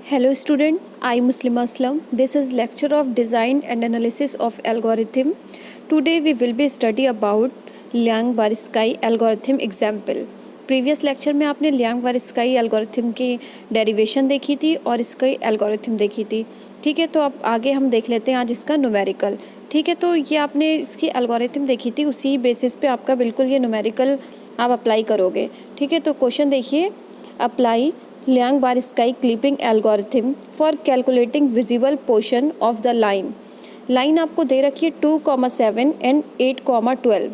Hello student, I Muslima Aslam. This is lecture of design and analysis of algorithm. Today we will be study about Liang-Variskai algorithm example. Previous lecture में आपने लियांग-वारिस्काई algorithm की derivation देखी थी और इसकी algorithm देखी थी। ठीक है, तो अब आगे हम देख लेते हैं आज इसका न्यूमेरिकल। ठीक है, तो ये आपने इसकी एल्गोरिथम देखी थी, उसी बेसिस पे आपका बिल्कुल ये न्यूमेरिकल आप अप्लाई करोगे। ठीक है, तो क्वेश्चन देखिए, apply Liang Barsky clipping algorithm for calculating visible portion of the line. Line आपको दे रखी है 2,7 एंड 8,12।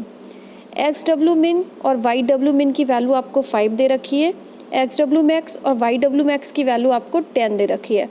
एक्स डब्ल्यू मिन और वाई डब्ल्यू मिन की वैल्यू आपको 5 दे रखी है। एक्स डब्ल्यू मैक्स और वाई डब्ल्यू मैक्स की वैल्यू आपको 10 दे रखी है।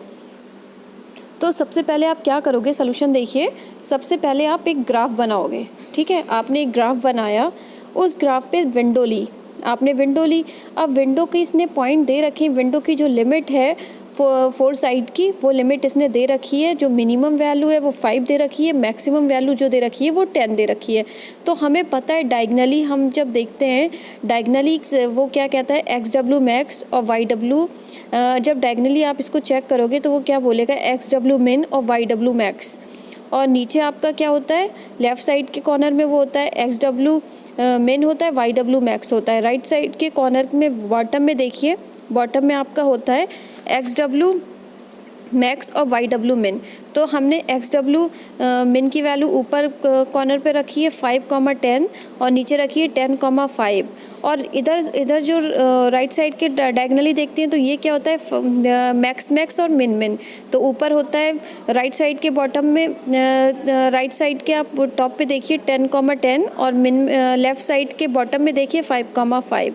तो सबसे पहले आप क्या करोगे, सोल्यूशन देखिए। सबसे पहले आप एक ग्राफ बनाओगे। ठीक है, आपने एक ग्राफ बनाया, उस ग्राफ पे विंडो ली, आपने विंडो ली। अब विंडो की इसने पॉइंट दे रखी, विंडो की जो लिमिट है फोर साइड की, वो लिमिट इसने दे रखी है। जो मिनिमम वैल्यू है वो 5 दे रखी है, मैक्सिमम वैल्यू जो दे रखी है वो 10 दे रखी है। तो हमें पता है डायगनली हम जब देखते हैं, डायगनली वो क्या कहता है, एक्स डब्ल्यू मैक्स और वाई डब्ल्यू, जब डायगनली आप इसको चेक करोगे तो वो क्या बोलेगा, एक्स डब्ल्यू मिन और वाई डब्ल्यू मैक्स। और नीचे आपका क्या होता है, लेफ़्ट साइड के कॉर्नर में वो होता है एक्स डब्ल्यू मिन होता है, वाई डब्ल्यू मैक्स होता है। राइट साइड के कॉर्नर में बॉटम में देखिए, बॉटम में आपका होता है एक्स डब्ल्यू मैक्स और वाई डब्ल्यू मिन। तो हमने एक्स डब्ल्यू मिन की वैल्यू ऊपर कॉर्नर पे रखी है 5,10 और नीचे रखी है 10,5। और इधर जो राइट साइड के डायगनली देखते हैं तो ये क्या होता है, मैक्स मैक्स और मिन मिन। तो ऊपर होता है राइट साइड के बॉटम में, राइट साइड के आप टॉप पे देखिए 10,10 और मिन लेफ़्ट साइड के बॉटम में देखिए 5,5।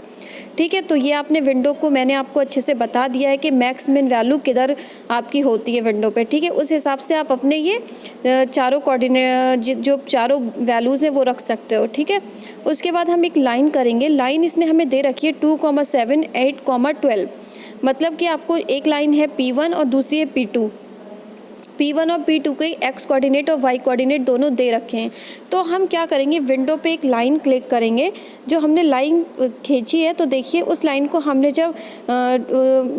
ठीक है, तो ये आपने विंडो को मैंने आपको अच्छे से बता दिया है कि मैक्स मिन वैल्यू किधर आपकी होती है विंडो पे। ठीक है, उस हिसाब से आप अपने ये चारों कोऑर्डिनेट जो चारों वैल्यूज़ हैं वो रख सकते हो। ठीक है, उसके बाद हम एक लाइन करेंगे। लाइन इसने हमें दे रखी है 2,7, 8,12। मतलब कि आपको एक लाइन है P1 और दूसरी है P2। P1 और P2 के एक्स कोऑर्डिनेट और वाई कोऑर्डिनेट दोनों दे रखे हैं। तो हम क्या करेंगे, विंडो पे एक लाइन क्लिक करेंगे। जो हमने लाइन खींची है, तो देखिए उस लाइन को हमने जब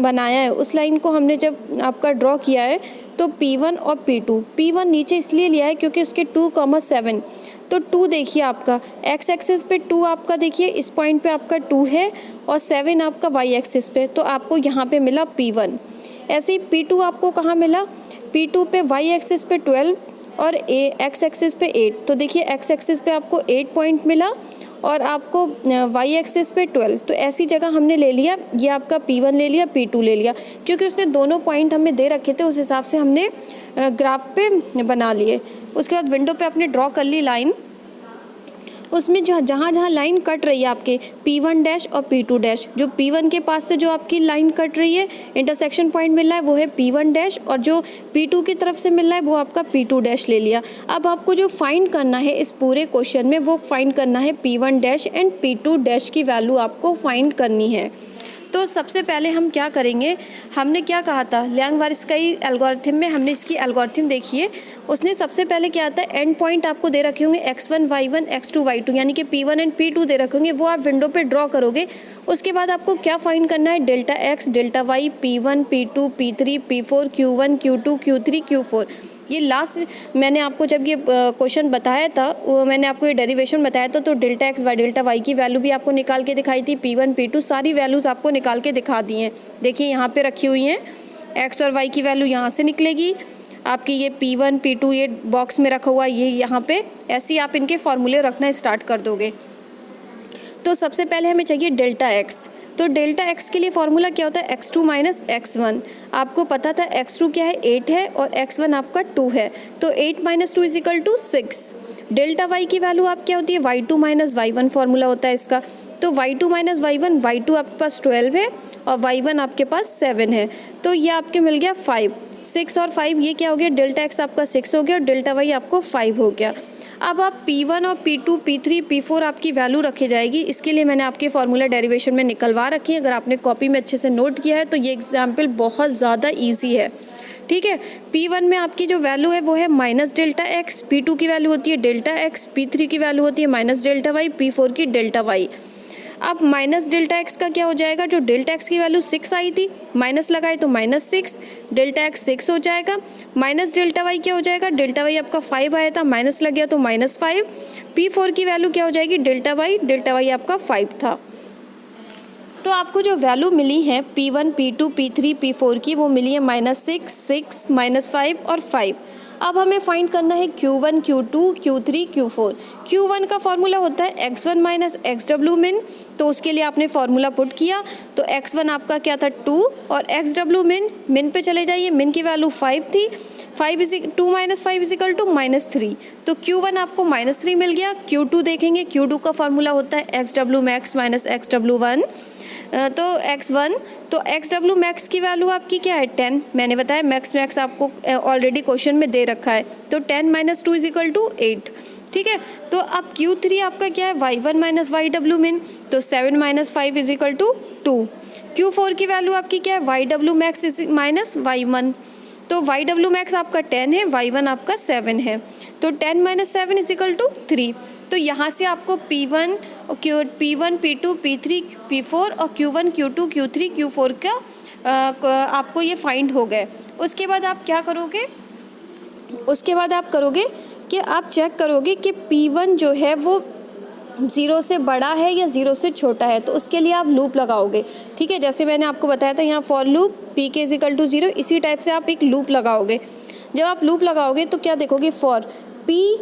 बनाया है, उस लाइन को हमने जब आपका ड्रॉ किया है, तो P1 और P2, P1 नीचे इसलिए लिया है क्योंकि उसके 2,7। तो 2 देखिए आपका एक्स एक्सिस पे 2 आपका देखिए इस पॉइंट पे आपका 2 है और 7 आपका वाई एक्सिस पे, तो आपको यहाँ पे मिला P1। ऐसे ही P2 आपको कहाँ मिला, P2 पे वाई एक्सिस पे 12 और एक्स एक्सिस पे 8। तो देखिए एक्स एक्सिस पे आपको 8 पॉइंट मिला और आपको वाई एक्सिस पे 12। तो ऐसी जगह हमने ले लिया, ये आपका P1 ले लिया, P2 ले लिया, क्योंकि उसने दोनों पॉइंट हमें दे रखे थे, उस हिसाब से हमने ग्राफ पे बना लिए। उसके बाद विंडो पे आपने ड्रॉ कर ली लाइन। उसमें जहाँ जहाँ लाइन कट रही है आपके P1 डैश और P2 डैश, जो P1 के पास से जो आपकी लाइन कट रही है, इंटरसेक्शन पॉइंट मिल रहा है वो है P1 डैश, और जो P2 की तरफ से मिल रहा है वो आपका P2 डैश ले लिया। अब आपको जो फाइंड करना है इस पूरे क्वेश्चन में, वो फाइंड करना है P1 dash and P2 dash की वैल्यू आपको फाइंड करनी है। तो सबसे पहले हम क्या करेंगे, हमने क्या कहा था लियांग-वारिस्काई एल्गोरिथम में, हमने इसकी एल्गोरिथम देखी है। उसने सबसे पहले क्या आता है, एंड पॉइंट आपको दे रखे होंगे x1 y1 x2 y2, यानी कि P1 एंड P2 दे रखे होंगे, वो आप विंडो पे ड्रॉ करोगे। उसके बाद आपको क्या फाइंड करना है, delta x delta y, P1 P2 P3 P4 Q1 Q2 Q3 Q4। ये लास्ट मैंने आपको जब ये क्वेश्चन बताया था, वो मैंने आपको ये डेरिवेशन बताया था, तो delta x y delta y की वैल्यू भी आपको निकाल के दिखाई थी, P1 P2 सारी वैल्यूज़ आपको निकाल के दिखा दी हैं। देखिए यहाँ पे रखी हुई हैं, एक्स और वाई की वैल्यू यहाँ से निकलेगी आपकी, ये P1 P2 ये बॉक्स में रखा हुआ ये यहाँ पे, ऐसे ही आप इनके फॉर्मूले रखना स्टार्ट कर दोगे। तो सबसे पहले हमें चाहिए डेल्टा एक्स। तो डेल्टा एक्स के लिए फॉर्मूला क्या होता है, x2 माइनस x1। आपको पता था x2 क्या है, 8 है, और x1 आपका 2 है, तो 8 minus 2 is equal to 6। Delta y की वैल्यू आप क्या होती है, y2 माइनस y1 फॉर्मूला होता है इसका। तो y2 माइनस y1, y2 आपके पास 12 है और y1 आपके पास 7 है, तो ये आपके मिल गया 5। 6 और 5 ये क्या हो गया, डेल्टा x आपका 6 हो गया और डेल्टा y आपको 5 हो गया। अब आप P1 और P2 P3 P4 आपकी वैल्यू रखी जाएगी। इसके लिए मैंने आपके फॉर्मूला डेरिवेशन में निकलवा रखी है। अगर आपने कॉपी में अच्छे से नोट किया है तो ये एग्जाम्पल बहुत ज़्यादा ईजी है। ठीक है, P1 में आपकी जो वैल्यू है वो है माइनस डेल्टा एक्स, P2 की वैल्यू होती है डेल्टा एक्स, P3 की वैल्यू होती है माइनस डेल्टा वाई, P4 की डेल्टा वाई। अब माइनस डेल्टा एक्स का क्या हो जाएगा, जो डेल्टा एक्स की वैल्यू 6 आई थी, माइनस लगाए तो -6, डेल्टा एक्स 6 हो जाएगा। माइनस डेल्टा वाई क्या हो जाएगा, डेल्टा वाई आपका 5 आया था, माइनस लग गया तो -5। P4 की वैल्यू क्या हो जाएगी, डेल्टा वाई आपका 5 था। तो आपको जो वैल्यू मिली है P1, P2, P3, P4 की, वो मिली है -6, 6, -5 और 5। अब हमें फाइंड करना है Q1, Q2, Q3, Q4। Q1 का फॉर्मूला होता है x1 माइनस XW min, तो उसके लिए आपने फॉर्मूला पुट किया तो x1 आपका क्या था 2 और XW min पे चले जाइए, min की वैल्यू 5 थी, 2 माइनस 5 इजिकल टू -3, तो Q1 आपको -3 मिल गया। Q2 देखेंगे, Q2 का फॉर्मूला होता है XW max माइनस XW1, तो x1, तो XW मैक्स की वैल्यू आपकी क्या है 10, मैंने बताया मैक्स आपको ऑलरेडी क्वेश्चन में दे रखा है, तो 10 माइनस 2 इजिकल टू 8, ठीक है। तो अब Q3 आपका क्या है y1 माइनस YW min, तो 7 माइनस 5 इजिकल टू 2। Q4 की वैल्यू आपकी क्या है YW मैक्स माइनस Y1, तो YW मैक्स आपका 10 है, Y1 आपका 7 है, तो 10 माइनस 7 इजिकल टू 3। तो यहाँ से आपको P1, P2, P3, P4 और Q1, Q2, Q3, Q4 का आपको ये फाइंड हो गए। उसके बाद आप क्या करोगे, उसके बाद आप करोगे कि आप चेक करोगे कि P1 जो है वो 0 से बड़ा है या 0 से छोटा है, तो उसके लिए आप लूप लगाओगे, ठीक है। जैसे मैंने आपको बताया था यहाँ फॉर लूप P के इजिकल टू 0, इसी टाइप से आप एक लूप लगाओगे। जब आप लूप लगाओगे तो क्या देखोगे, फॉर P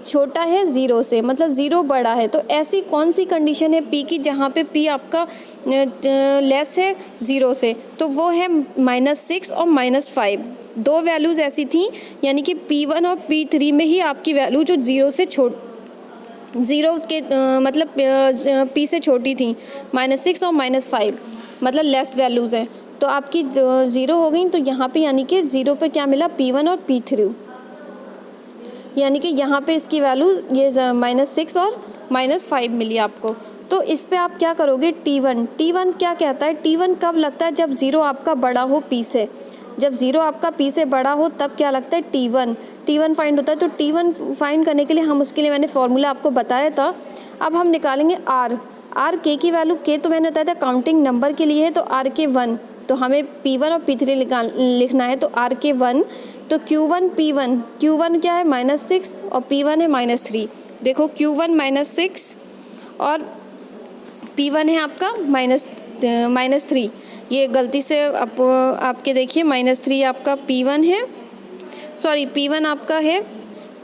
छोटा है 0 से, मतलब 0 बड़ा है, तो ऐसी कौन सी कंडीशन है P की जहाँ पे P आपका लेस है 0 से, तो वो है -6 और -5, दो वैल्यूज़ ऐसी थी, यानी कि P1 और P3 में ही आपकी वैल्यू जो 0 के मतलब P से छोटी थी, -6 और -5, मतलब लेस वैल्यूज़ हैं, तो आपकी 0 हो गई। तो यहाँ पे यानी कि 0 पे क्या मिला, P1 और P3, यानी कि यहाँ पे इसकी वैल्यू ये -6 और -5 मिली आपको। तो इस पे आप क्या करोगे, T1 क्या कहता है, T1 कब लगता है, जब 0 आपका बड़ा हो P से, जब 0 आपका P से बड़ा हो तब क्या लगता है T1 फाइंड होता है। तो T1 फाइंड करने के लिए हम उसके लिए मैंने फॉर्मूला आपको बताया था। अब हम निकालेंगे R K की वैल्यू, K तो मैंने बताया था काउंटिंग नंबर के लिए है, तो R K 1, तो हमें P1 और P3 लिखना है, तो R K 1, तो Q1 P1 क्या है -6 और P1 है -3। देखो Q1 -6 और P1 है आपका -3, ये गलती से आपके देखिए -3 आपका P1 है, सॉरी P1 आपका है,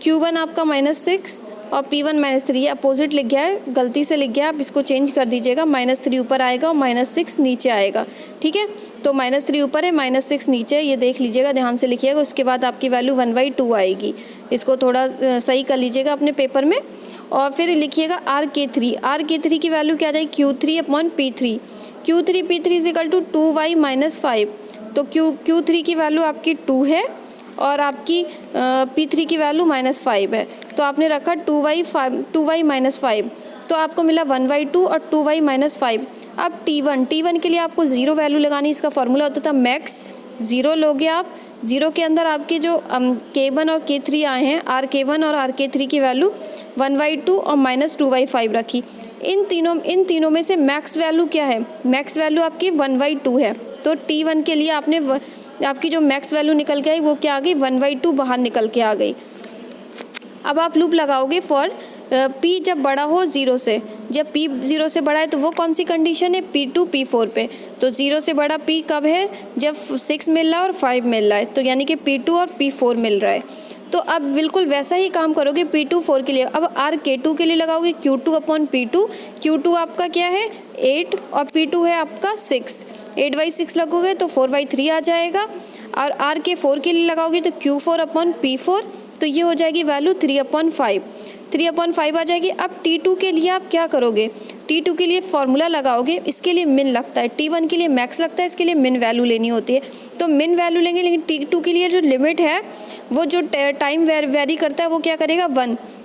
Q1 आपका -6 और P1 -3, ये अपोजिट लिख गया है, गलती से लिख गया, आप इसको चेंज कर दीजिएगा, -3 ऊपर आएगा और -6 नीचे आएगा, ठीक है। तो -3 ऊपर है, -6 नीचे, ये देख लीजिएगा, ध्यान से लिखिएगा। उसके बाद आपकी वैल्यू 1/2 आएगी, इसको थोड़ा सही कर लीजिएगा अपने पेपर में। और फिर लिखिएगा R K3 की वैल्यू क्या आ जाएगी, Q3/P3, Q3 is equal to 2y - 5, तो Q3 की वैल्यू आपकी 2 है और आपकी P3 की वैल्यू -5 है, तो आपने रखा 2y - 5, तो आपको मिला 1/2 और 2y - 5। अब T1 के लिए आपको 0 वैल्यू लगानी, इसका फॉर्मूला होता था मैक्स, 0 लोगे आप, 0 के अंदर आपके जो K1 और K3 आए हैं, RK1 और RK3 की वैल्यू 1/2 और -2/5 रखी। इन तीनों में से मैक्स वैल्यू क्या है, मैक्स वैल्यू आपकी 1/2 है, तो T1 के लिए आपने आपकी जो मैक्स वैल्यू निकल के आई वो क्या आ गई, 1/2 बाहर निकल के आ गई। अब आप लूप लगाओगे फॉर P जब बड़ा हो 0 से, जब P 0 से बड़ा है तो वो कौन सी कंडीशन है, P2 P4 पे, तो 0 से बड़ा P कब है, जब 6 मिल रहा है और 5 मिल रहा है, तो यानी कि P2 और P4 मिल रहा है। तो अब बिल्कुल वैसा ही काम करोगे P2 4 के लिए। अब RK2 के लिए लगाओगे Q2/P2, Q2 आपका क्या है 8 और P2 है आपका 6, 8/6 लगोगे तो 4/3 आ जाएगा। और RK4 के लिए लगाओगे तो Q4/P4, तो ये हो जाएगी वैल्यू 3/5 आ जाएगी। अब T2 के लिए आप क्या करोगे, T2 के लिए फॉर्मूला लगाओगे, इसके लिए मिन लगता है, T1 के लिए मैक्स लगता है, इसके लिए मिन वैल्यू लेनी होती है, तो मिन वैल्यू लेंगे। लेकिन T2 के लिए जो लिमिट है वो जो टाइम वेरी करता है वो क्या करेगा,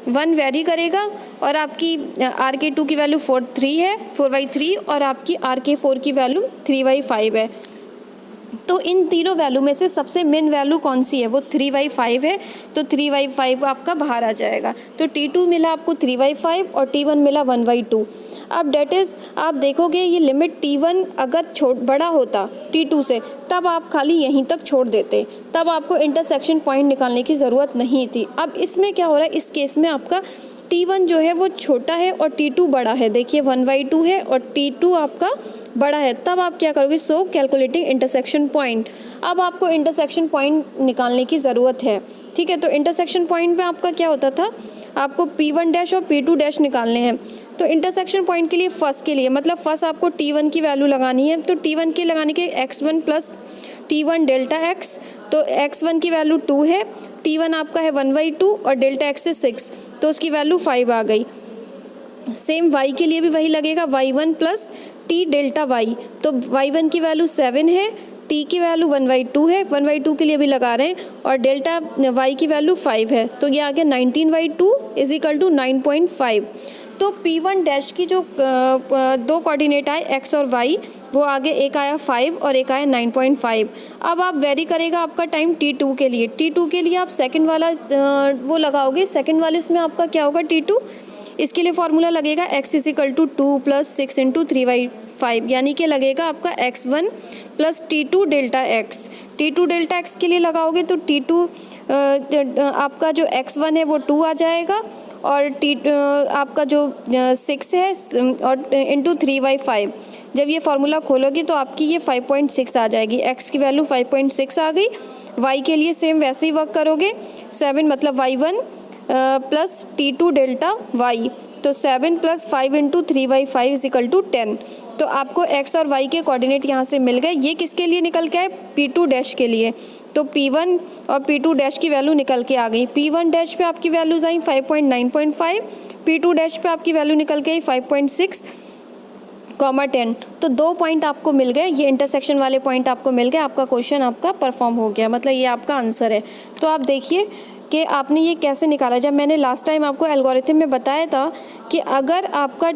1 वेरी करेगा। और आपकी RK2 की वैल्यू 4/3 और आपकी RK4 की वैल्यू 3/5 है। तो इन तीनों वैल्यू में से सबसे मेन वैल्यू कौन सी है, वो 3/5 है, तो 3/5 आपका बाहर आ जाएगा। तो T2 मिला आपको 3/5 और T1 मिला 1/2। अब डेट इज़ आप देखोगे ये लिमिट T1 अगर बड़ा होता T2 से, तब आप खाली यहीं तक छोड़ देते, तब आपको इंटरसेक्शन पॉइंट निकालने की ज़रूरत नहीं थी। अब इसमें क्या हो रहा है, इस केस में आपका T1 जो है वो छोटा है और T2 बड़ा है। देखिए 1/2 है और T2 आपका बड़ा है, तब आप क्या करोगे, सो कैलकुलेटिंग इंटरसेक्शन पॉइंट। अब आपको इंटरसेक्शन पॉइंट निकालने की ज़रूरत है, ठीक है। तो इंटरसेक्शन पॉइंट पे आपका क्या होता था, आपको P1 डैश और P2 डैश निकालने हैं। तो इंटरसेक्शन पॉइंट के लिए फर्स्ट के लिए मतलब फर्स्ट आपको T1 की वैल्यू लगानी है। तो T1 के लगाने के x1 plus T1 delta x, तो x1 की वैल्यू 2 है, T1 आपका है 1/2 और डेल्टा x है 6, तो उसकी वैल्यू 5 आ गई। सेम y के लिए भी वही लगेगा, y1 plus t delta y, तो y1 की वैल्यू 7 है, t की वैल्यू 1/2 है, 1/2 के लिए भी लगा रहे हैं, और डेल्टा y की वैल्यू 5 है, तो ये आ गया 19/2 इज इक्वल टू 9.5। तो P1 डैश की जो दो कोऑर्डिनेट आए x और y, वो आगे एक आया 5 और एक आया 9.5। अब आप वेरी करेगा आपका टाइम T2 के लिए। T2 के लिए आप सेकंड वाला वो लगाओगे, सेकंड वाले उसमें आपका क्या होगा T2, इसके लिए फॉर्मूला लगेगा x is equal to 2 plus 6 into 3/5, यानी कि लगेगा आपका x1 plus T2 delta x। T2 delta x के लिए लगाओगे तो T2 आपका जो x1 है वो 2 आ जाएगा, और आपका जो 6 है और इंटू 3/5। जब ये फार्मूला खोलोगी तो आपकी ये 5.6 आ जाएगी, x की वैल्यू 5.6 आ गई। y के लिए सेम वैसे ही वर्क करोगे, 7 मतलब y1 plus T2 delta y, तो 7 plus 5 into 3/5 is equal to 10। तो आपको x और y के कोऑर्डिनेट यहाँ से मिल गए। ये किसके लिए निकल के आए, P2 डैश के लिए। तो P1 और P2 डैश की वैल्यू निकल के आ गई। P1 डैश पे आपकी वैल्यूज आई 5.9.5, P2 डैश पे आपकी वैल्यू निकल के आई 5.6, 10। तो 2 पॉइंट आपको मिल गए, ये इंटरसेक्शन वाले पॉइंट आपको मिल गए, आपका क्वेश्चन आपका परफॉर्म हो गया, मतलब ये आपका आंसर है। तो आप देखिए कि आपने ये कैसे निकाला। जब मैंने लास्ट टाइम आपको एल्गोरिथम में बताया था कि अगर आपका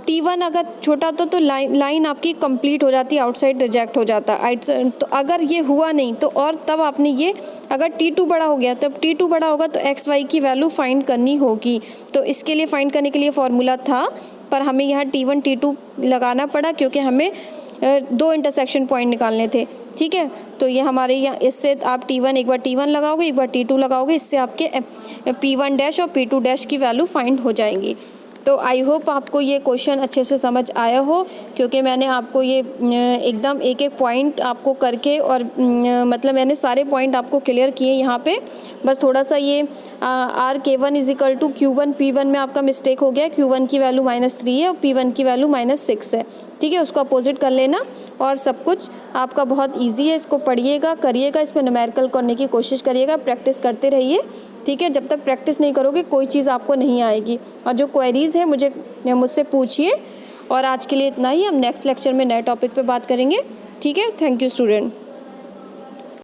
T1 अगर छोटा तो लाइन आपकी कंप्लीट हो जाती है, आउटसाइड रिजेक्ट हो जाता है। तो अगर ये हुआ नहीं तो, और तब आपने ये अगर T2 बड़ा हो गया, तब T2 बड़ा होगा तो x y की वैल्यू फाइंड करनी होगी। तो इसके लिए फाइंड करने के लिए फॉर्मूला था, पर हमें यहाँ T1 T2 लगाना पड़ा क्योंकि हमें 2 इंटरसेक्शन पॉइंट निकालने थे, ठीक है। तो ये हमारे यहाँ, इससे आप T1 एक बार T1 लगाओगे, एक बार T2 लगाओगे, इससे आपके P1 डैश और P2 डैश की वैल्यू फाइंड हो जाएंगी। तो आई होप आपको ये क्वेश्चन अच्छे से समझ आया हो, क्योंकि मैंने आपको ये एकदम एक एक पॉइंट आपको करके और मतलब मैंने सारे पॉइंट आपको क्लियर किए यहाँ पे। बस थोड़ा सा ये RK1 is equal to Q1 P1 में आपका मिस्टेक हो गया। Q1 की वैल्यू -3 है और P1 की वैल्यू -6 है, ठीक है। उसको अपोजिट कर लेना और सब कुछ आपका बहुत ईजी है। इसको पढ़िएगा, करिएगा, इस पर न्यूमेरिकल करने की कोशिश करिएगा, प्रैक्टिस करते रहिए, ठीक है। जब तक प्रैक्टिस नहीं करोगे कोई चीज़ आपको नहीं आएगी। और जो क्वेरीज़ है मुझसे पूछिए। और आज के लिए इतना ही, हम नेक्स्ट लेक्चर में नए टॉपिक पे बात करेंगे, ठीक है। Thank you student.